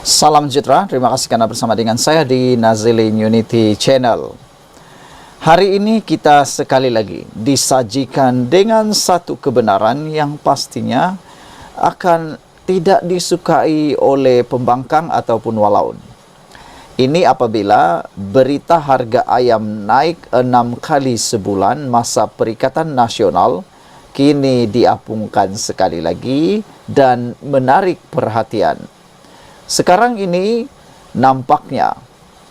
Salam sejahtera, terima kasih karena bersama dengan saya di Nazilin Unity Channel. Hari ini kita sekali lagi disajikan dengan satu kebenaran yang pastinya akan tidak disukai oleh pembangkang ataupun walaun. Ini apabila berita harga ayam naik 6 kali sebulan masa Perikatan Nasional kini diapungkan sekali lagi dan menarik perhatian. Sekarang ini nampaknya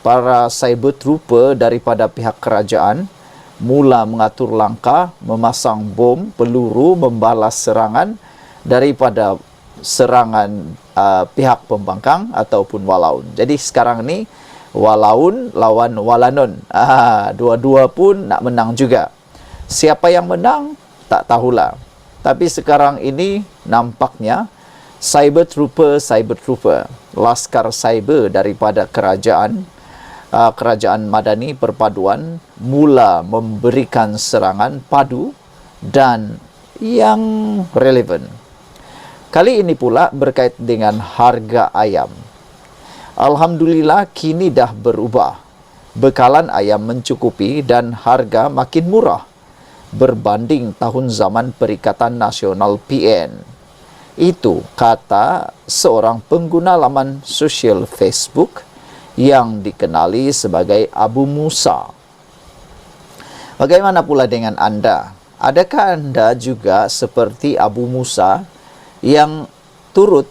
para cyber trooper daripada pihak kerajaan mula mengatur langkah memasang bom, peluru, membalas serangan daripada serangan pihak pembangkang ataupun walaun. Jadi sekarang ini walaun lawan walanon. Dua-dua pun nak menang juga. Siapa yang menang tak tahulah. Tapi sekarang ini nampaknya cyber trooper, laskar cyber daripada kerajaan Madani Perpaduan mula memberikan serangan padu dan yang relevan. Kali ini pula berkait dengan harga ayam. Alhamdulillah kini dah berubah. Bekalan ayam mencukupi dan harga makin murah berbanding tahun zaman Perikatan Nasional PN. Itu kata seorang pengguna laman sosial Facebook yang dikenali sebagai Abu Musa. Bagaimana pula dengan anda? Adakah anda juga seperti Abu Musa yang turut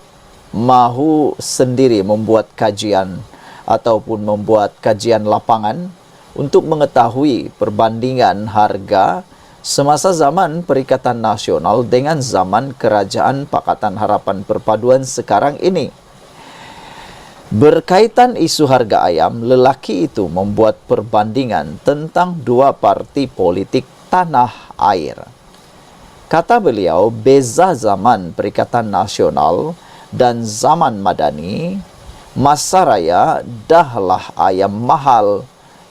mahu sendiri membuat kajian ataupun membuat kajian lapangan untuk mengetahui perbandingan harga semasa zaman Perikatan Nasional dengan zaman Kerajaan Pakatan Harapan Perpaduan sekarang ini? Berkaitan isu harga ayam, lelaki itu membuat perbandingan tentang dua parti politik tanah air. Kata beliau, beza zaman Perikatan Nasional dan zaman Madani, masa raya dahlah ayam mahal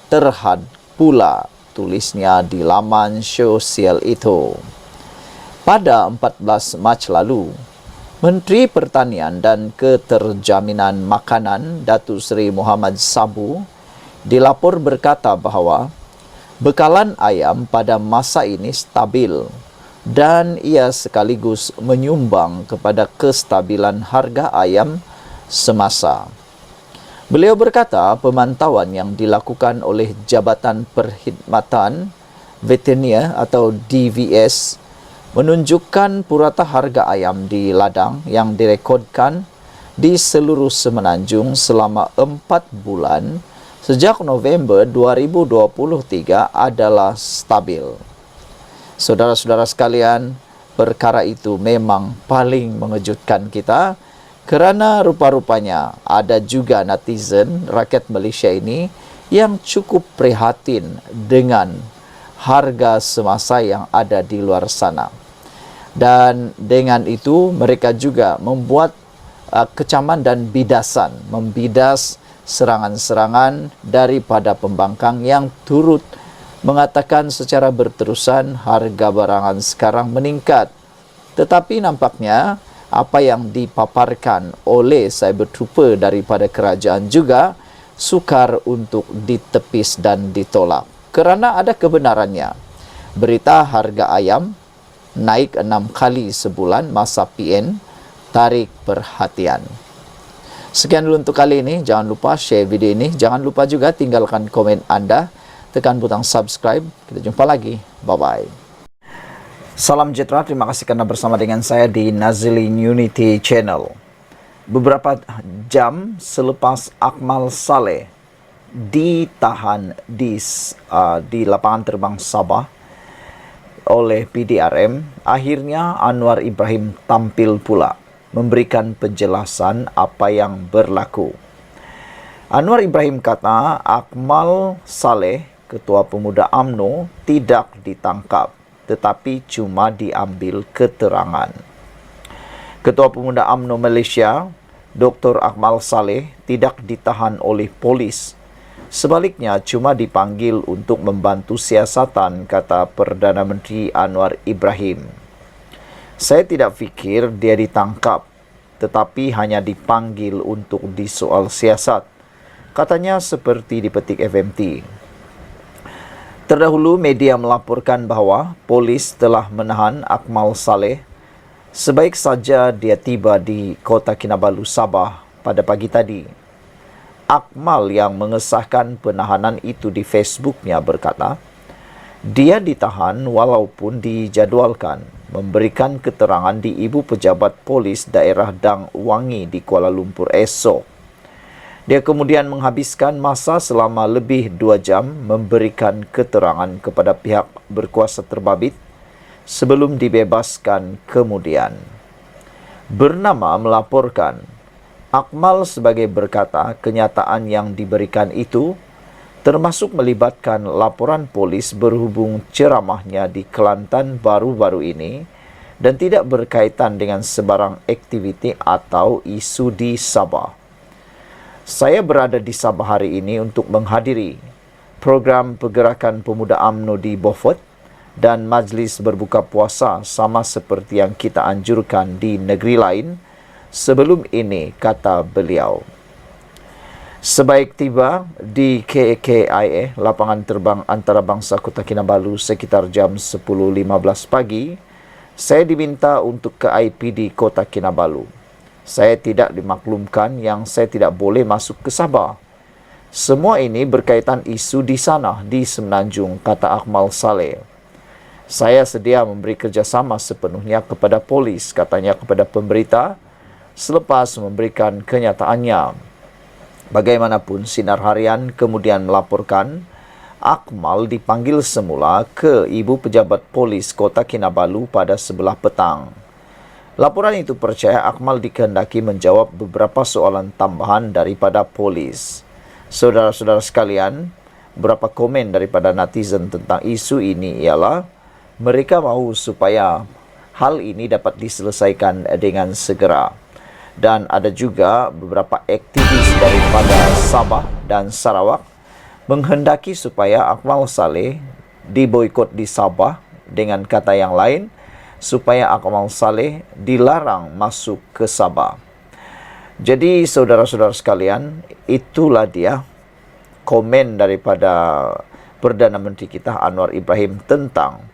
terhad pula, tulisnya di laman sosial itu. Pada 14 Mac lalu, Menteri Pertanian dan Keterjaminan Makanan Datuk Seri Muhammad Sabu dilapor berkata bahawa bekalan ayam pada masa ini stabil dan ia sekaligus menyumbang kepada kestabilan harga ayam semasa. Beliau berkata pemantauan yang dilakukan oleh Jabatan Perkhidmatan Veteriner atau DVS menunjukkan purata harga ayam di ladang yang direkodkan di seluruh Semenanjung selama 4 bulan sejak November 2023 adalah stabil. Saudara-saudara sekalian, perkara itu memang paling mengejutkan kita, kerana rupa-rupanya ada juga netizen rakyat Malaysia ini yang cukup prihatin dengan harga semasa yang ada di luar sana. Dan dengan itu mereka juga membuat kecaman dan bidasan, membidas serangan-serangan daripada pembangkang yang turut mengatakan secara berterusan harga barangan sekarang meningkat. Tetapi nampaknya apa yang dipaparkan oleh cyber trooper daripada kerajaan juga sukar untuk ditepis dan ditolak. Kerana ada kebenarannya. Berita harga ayam naik 6 kali sebulan masa PN tarik perhatian. Sekian dulu untuk kali ini. Jangan lupa share video ini. Jangan lupa juga tinggalkan komen anda. Tekan butang subscribe. Kita jumpa lagi. Bye-bye. Salam sejahtera, terima kasih karena bersama dengan saya di Nazilin Unity Channel. Beberapa jam selepas Akmal Saleh ditahan di lapangan terbang Sabah oleh PDRM, akhirnya Anwar Ibrahim tampil pula memberikan penjelasan apa yang berlaku. Anwar Ibrahim kata Akmal Saleh, Ketua Pemuda UMNO, tidak ditangkap tetapi cuma diambil keterangan. Ketua Pemuda UMNO Malaysia, Dr. Akmal Saleh, tidak ditahan oleh polis. Sebaliknya, cuma dipanggil untuk membantu siasatan, kata Perdana Menteri Anwar Ibrahim. Saya tidak fikir dia ditangkap. tetapi hanya dipanggil untuk disoal siasat. Katanya seperti dipetik FMT. Terdahulu media melaporkan bahawa polis telah menahan Akmal Saleh sebaik saja dia tiba di Kota Kinabalu, Sabah pada pagi tadi. Akmal yang mengesahkan penahanan itu di Facebooknya berkata, dia ditahan walaupun dijadualkan memberikan keterangan di Ibu Pejabat Polis Daerah Dang Wangi di Kuala Lumpur esok. Dia kemudian menghabiskan masa selama lebih 2 jam memberikan keterangan kepada pihak berkuasa terbabit sebelum dibebaskan kemudian. Bernama melaporkan, Akmal sebagai berkata kenyataan yang diberikan itu termasuk melibatkan laporan polis berhubung ceramahnya di Kelantan baru-baru ini dan tidak berkaitan dengan sebarang aktiviti atau isu di Sabah. Saya berada di Sabah hari ini untuk menghadiri program Pergerakan Pemuda UMNO di Beaufort dan majlis berbuka puasa sama seperti yang kita anjurkan di negeri lain sebelum ini, kata beliau. Sebaik tiba di KKIA, lapangan terbang antarabangsa Kota Kinabalu sekitar jam 10.15 pagi, saya diminta untuk ke IPD Kota Kinabalu. Saya tidak dimaklumkan yang saya tidak boleh masuk ke Sabah. Semua ini berkaitan isu di sana, di Semenanjung, kata Akmal Saleh. Saya sedia memberi kerjasama sepenuhnya kepada polis, katanya kepada pemberita, selepas memberikan kenyataannya. Bagaimanapun, Sinar Harian kemudian melaporkan Akmal dipanggil semula ke Ibu Pejabat Polis Kota Kinabalu pada sebelah petang. Laporan itu percaya Akmal dikehendaki menjawab beberapa soalan tambahan daripada polis. Saudara-saudara sekalian, beberapa komen daripada netizen tentang isu ini ialah mereka mahu supaya hal ini dapat diselesaikan dengan segera. Dan ada juga beberapa aktivis daripada Sabah dan Sarawak menghendaki supaya Akmal Saleh diboikot di Sabah, dengan kata yang lain, supaya Akmal Saleh dilarang masuk ke Sabah. Jadi saudara-saudara sekalian, itulah dia komen daripada Perdana Menteri kita Anwar Ibrahim tentang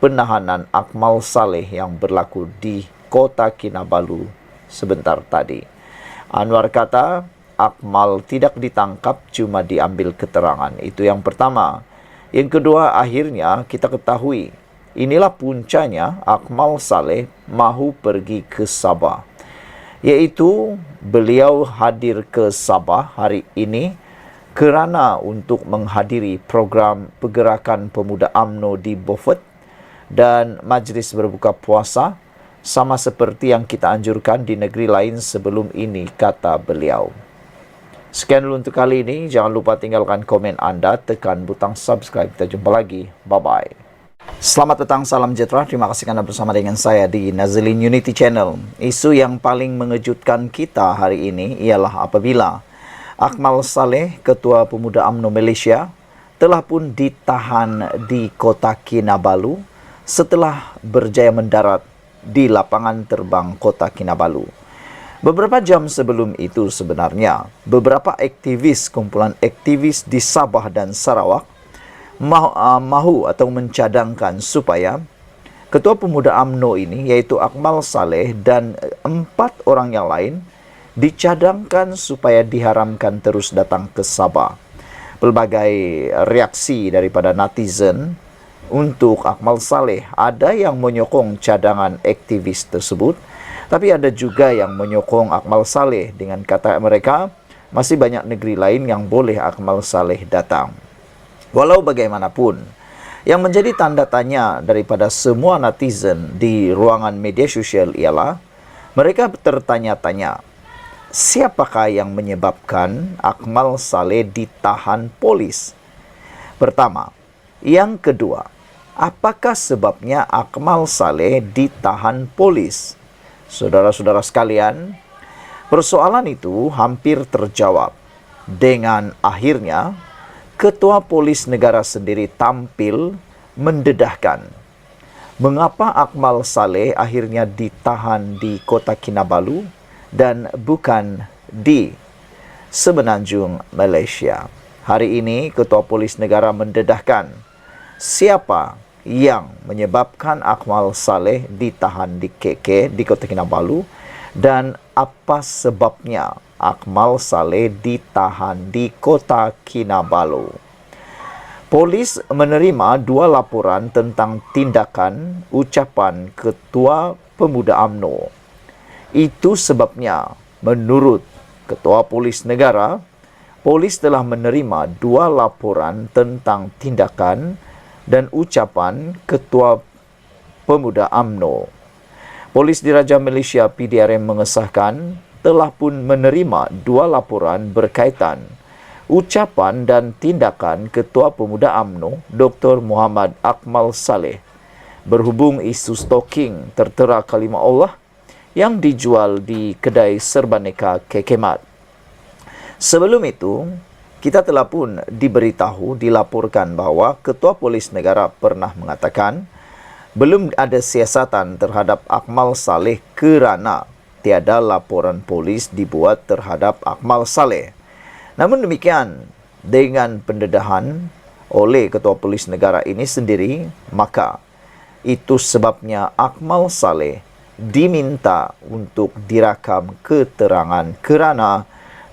penahanan Akmal Saleh yang berlaku di Kota Kinabalu sebentar tadi. Anwar kata Akmal tidak ditangkap, cuma diambil keterangan. Itu yang pertama. Yang kedua, akhirnya kita ketahui inilah puncanya Akmal Saleh mahu pergi ke Sabah, iaitu beliau hadir ke Sabah hari ini kerana untuk menghadiri program Pergerakan Pemuda UMNO di Beaufort dan majlis berbuka puasa sama seperti yang kita anjurkan di negeri lain sebelum ini, kata beliau. Sekian dulu untuk kali ini. Jangan lupa tinggalkan komen anda, tekan butang subscribe. Kita jumpa lagi. Bye-bye. Selamat petang, salam sejahtera. Terima kasih kerana bersama dengan saya di Nazilin Unity Channel. Isu yang paling mengejutkan kita hari ini ialah apabila Akmal Saleh, Ketua Pemuda UMNO Malaysia, telah pun ditahan di Kota Kinabalu setelah berjaya mendarat di lapangan terbang Kota Kinabalu. Beberapa jam sebelum itu sebenarnya, beberapa aktivis, kumpulan aktivis di Sabah dan Sarawak mahu atau mencadangkan supaya Ketua Pemuda UMNO ini, iaitu Akmal Saleh dan 4 orang yang lain, dicadangkan supaya diharamkan terus datang ke Sabah. Pelbagai reaksi daripada netizen untuk Akmal Saleh, ada yang menyokong cadangan aktivis tersebut, tapi ada juga yang menyokong Akmal Saleh dengan kata mereka masih banyak negeri lain yang boleh Akmal Saleh datang. Walau bagaimanapun, yang menjadi tanda tanya daripada semua netizen di ruangan media sosial ialah mereka tertanya-tanya, siapakah yang menyebabkan Akmal Saleh ditahan polis? Pertama. Yang kedua, apakah sebabnya Akmal Saleh ditahan polis? Saudara-saudara sekalian, persoalan itu hampir terjawab dengan akhirnya Ketua Polis Negara sendiri tampil mendedahkan mengapa Akmal Saleh akhirnya ditahan di Kota Kinabalu dan bukan di Semenanjung Malaysia. Hari ini, Ketua Polis Negara mendedahkan siapa yang menyebabkan Akmal Saleh ditahan di KK di Kota Kinabalu dan apa sebabnya Akmal Saleh ditahan di Kota Kinabalu. Polis menerima 2 laporan tentang tindakan ucapan Ketua Pemuda UMNO. Itu sebabnya, menurut Ketua Polis Negara, polis telah menerima 2 laporan tentang tindakan dan ucapan Ketua Pemuda UMNO. Polis Diraja Malaysia PDRM mengesahkan telah pun menerima 2 laporan berkaitan ucapan dan tindakan Ketua Pemuda UMNO Dr. Muhammad Akmal Saleh berhubung isu stalking tertera kalimah Allah yang dijual di kedai serbaneka Kekemat. Sebelum itu, kita telah pun dilaporkan bahawa Ketua Polis Negara pernah mengatakan belum ada siasatan terhadap Akmal Saleh kerana tiada laporan polis dibuat terhadap Akmal Saleh. Namun demikian, dengan pendedahan oleh Ketua Polis Negara ini sendiri, maka itu sebabnya Akmal Saleh diminta untuk dirakam keterangan kerana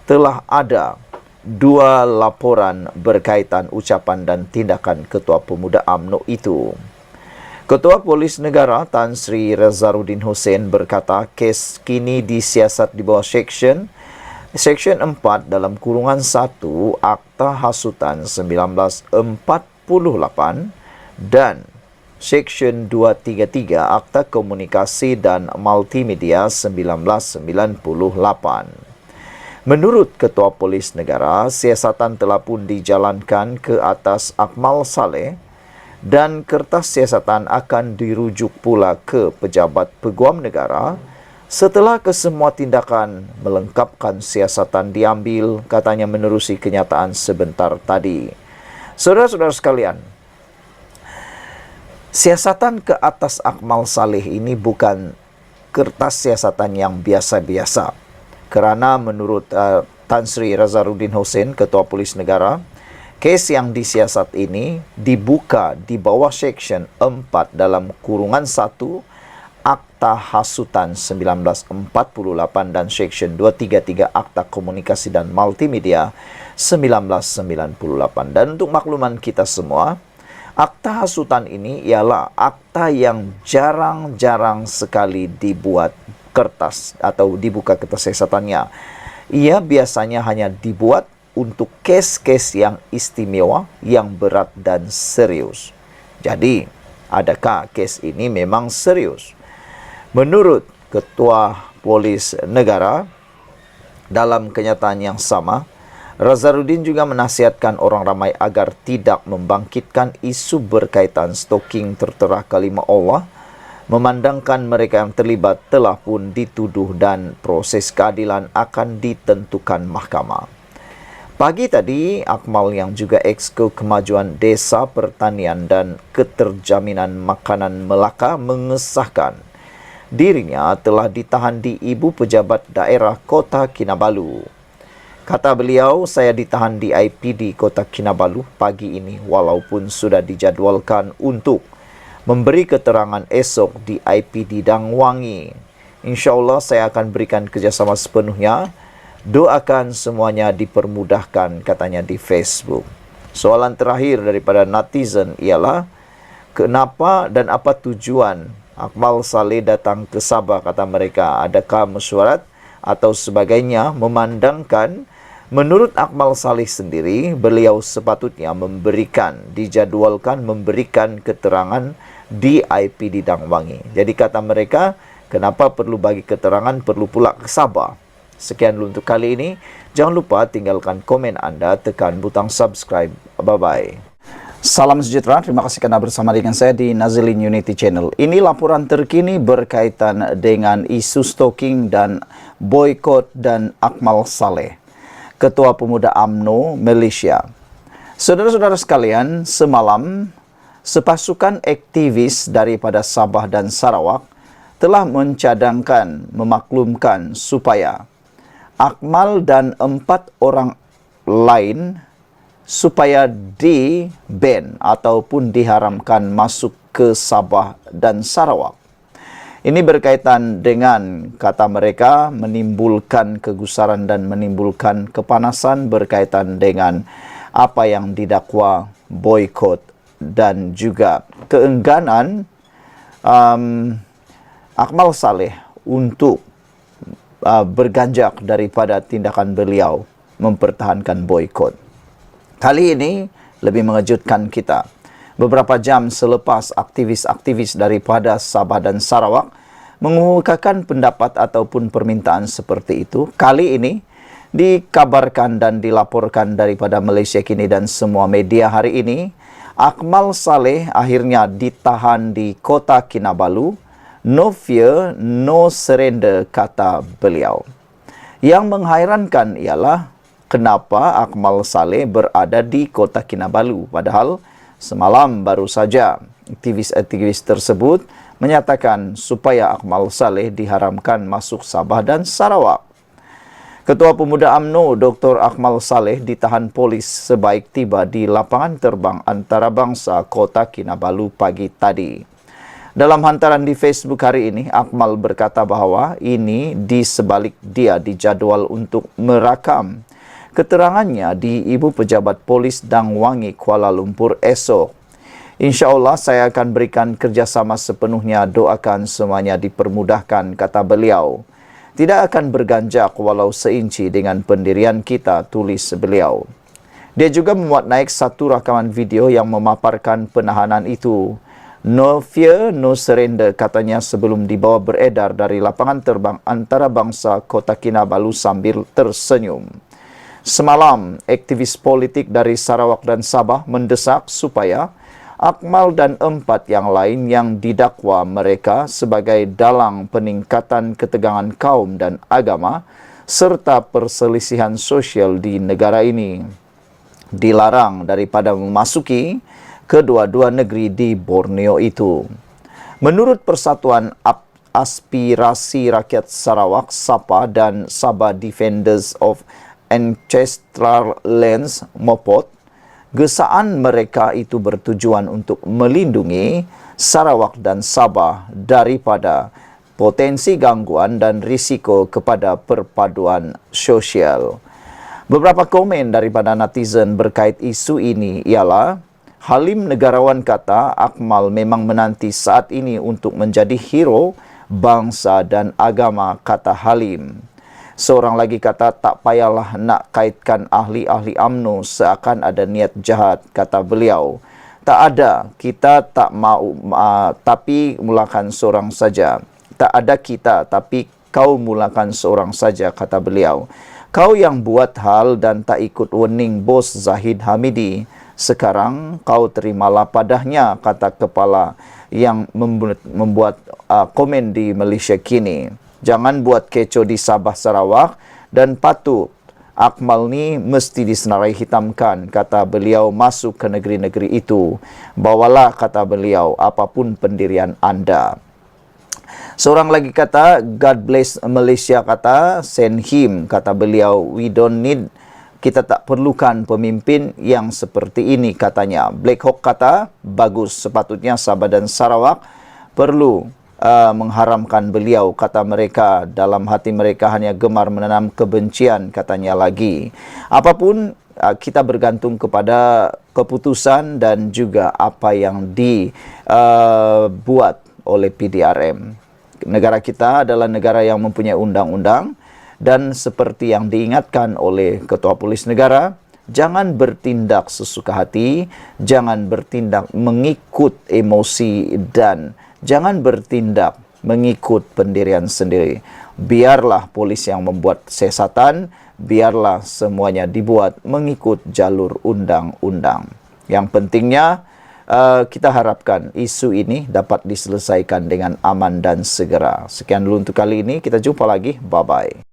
telah ada 2 laporan berkaitan ucapan dan tindakan Ketua Pemuda UMNO itu. Ketua Polis Negara Tan Sri Razarudin Hussein berkata kes kini disiasat di bawah Seksyen 4 dalam kurungan 1 Akta Hasutan 1948 dan Seksyen 233 Akta Komunikasi dan Multimedia 1998. Menurut Ketua Polis Negara, siasatan telah pun dijalankan ke atas Akmal Saleh dan kertas siasatan akan dirujuk pula ke Pejabat Peguam Negara setelah kesemua tindakan melengkapkan siasatan diambil, katanya menerusi kenyataan sebentar tadi. Saudara-saudara sekalian, siasatan ke atas Akmal Saleh ini bukan kertas siasatan yang biasa-biasa. Kerana menurut Tan Sri Razarudin Hussein, Ketua Polis Negara, kes yang disiasat ini dibuka di bawah Seksyen 4 dalam kurungan 1 Akta Hasutan 1948 dan Seksyen 233 Akta Komunikasi dan Multimedia 1998. Dan untuk makluman kita semua, Akta Hasutan ini ialah akta yang jarang-jarang sekali dibuat kertas atau dibuka kertas siasatannya. Ia biasanya hanya dibuat untuk kes-kes yang istimewa, yang berat dan serius. Jadi, adakah kes ini memang serius? Menurut Ketua Polis Negara, dalam kenyataan yang sama, Razarudin juga menasihatkan orang ramai agar tidak membangkitkan isu berkaitan stalking tertera kalimah Allah, memandangkan mereka yang terlibat telah pun dituduh dan proses keadilan akan ditentukan mahkamah. Pagi tadi, Akmal yang juga Exco Kemajuan Desa Pertanian dan Keterjaminan Makanan Melaka mengesahkan dirinya telah ditahan di Ibu Pejabat Daerah Kota Kinabalu. Kata beliau, saya ditahan di IPD Kota Kinabalu pagi ini walaupun sudah dijadualkan untuk memberi keterangan esok di IPD Dangwangi. InsyaAllah saya akan berikan kerjasama sepenuhnya. Doakan semuanya dipermudahkan, katanya di Facebook. Soalan terakhir daripada netizen ialah, kenapa dan apa tujuan Akmal Saleh datang ke Sabah, kata mereka. Adakah mesyuarat atau sebagainya, memandangkan menurut Akmal Saleh sendiri, beliau sepatutnya dijadualkan memberikan keterangan di IPD Dangwangi. Jadi kata mereka, kenapa perlu bagi keterangan, perlu pula ke Sabah. Sekian dulu untuk kali ini. Jangan lupa tinggalkan komen anda, tekan butang subscribe. Bye-bye. Salam sejahtera, terima kasih kerana bersama dengan saya di Nazilin Unity Channel. Ini laporan terkini berkaitan dengan isu stalking dan boykot dan Akmal Saleh, Ketua Pemuda UMNO Malaysia. Saudara-saudara sekalian, semalam sepasukan aktivis daripada Sabah dan Sarawak telah mencadangkan, memaklumkan supaya Akmal dan 4 orang lain supaya di-ban ataupun diharamkan masuk ke Sabah dan Sarawak. Ini berkaitan dengan, kata mereka, menimbulkan kegusaran dan menimbulkan kepanasan berkaitan dengan apa yang didakwa boikot dan juga keengganan Akmal Saleh untuk berganjak daripada tindakan beliau mempertahankan boikot. Kali ini lebih mengejutkan kita. Beberapa jam selepas aktivis-aktivis daripada Sabah dan Sarawak mengemukakan pendapat ataupun permintaan seperti itu, kali ini dikabarkan dan dilaporkan daripada Malaysia Kini dan semua media hari ini, Akmal Saleh akhirnya ditahan di Kota Kinabalu. No fear, no surrender, kata beliau. Yang menghairankan ialah kenapa Akmal Saleh berada di Kota Kinabalu, padahal semalam baru saja aktivis-aktivis tersebut menyatakan supaya Akmal Saleh diharamkan masuk Sabah dan Sarawak. Ketua Pemuda UMNO Dr. Akmal Saleh ditahan polis sebaik tiba di lapangan terbang antarabangsa Kota Kinabalu pagi tadi. Dalam hantaran di Facebook hari ini, Akmal berkata bahawa ini di sebalik dia dijadual untuk merakam keterangannya di Ibu Pejabat Polis Dang Wangi, Kuala Lumpur esok. InsyaAllah saya akan berikan kerjasama sepenuhnya, doakan semuanya dipermudahkan, kata beliau. Tidak akan berganjak walau seinci dengan pendirian kita, tulis beliau. Dia juga memuat naik satu rakaman video yang memaparkan penahanan itu. No fear, no surrender, katanya sebelum dibawa beredar dari lapangan terbang antarabangsa Kota Kinabalu sambil tersenyum. Semalam, aktivis politik dari Sarawak dan Sabah mendesak supaya Akmal dan 4 yang lain yang didakwa mereka sebagai dalang peningkatan ketegangan kaum dan agama serta perselisihan sosial di negara ini dilarang daripada memasuki kedua-dua negeri di Borneo itu. Menurut Persatuan Aspirasi Rakyat Sarawak, SAPA dan Sabah Defenders of Ancestral Lands, MOPOT, gesaan mereka itu bertujuan untuk melindungi Sarawak dan Sabah daripada potensi gangguan dan risiko kepada perpaduan sosial. Beberapa komen daripada netizen berkait isu ini ialah, Halim negarawan kata Akmal memang menanti saat ini untuk menjadi hero bangsa dan agama, kata Halim. Seorang lagi kata, tak payahlah nak kaitkan ahli-ahli UMNO seakan ada niat jahat, kata beliau. Tak ada, kita tak mau, tapi mulakan seorang saja. Tak ada kita, tapi kau mulakan seorang saja, kata beliau. Kau yang buat hal dan tak ikut warning bos Zahid Hamidi. Sekarang kau terimalah padahnya, kata kepala yang membuat komen di Malaysia Kini. Jangan buat kecoh di Sabah Sarawak dan patut Akmal ni mesti disenarai hitamkan, kata beliau masuk ke negeri-negeri itu. Bawalah, kata beliau, apapun pendirian anda. Seorang lagi kata, God bless Malaysia, kata, send him, kata beliau, we don't need, kita tak perlukan pemimpin yang seperti ini, katanya. Black Hawk kata, bagus, sepatutnya Sabah dan Sarawak perlu mengharamkan beliau, kata mereka. Dalam hati mereka hanya gemar menanam kebencian, katanya lagi. Apapun, kita bergantung kepada keputusan dan juga apa yang dibuat oleh PDRM. Negara kita adalah negara yang mempunyai undang-undang, dan seperti yang diingatkan oleh Ketua Polis Negara, jangan bertindak sesuka hati, jangan bertindak mengikut emosi, dan jangan bertindak mengikut pendirian sendiri. Biarlah polis yang membuat siasatan, biarlah semuanya dibuat mengikut jalur undang-undang. Yang pentingnya, kita harapkan isu ini dapat diselesaikan dengan aman dan segera. Sekian dulu untuk kali ini, kita jumpa lagi, bye-bye.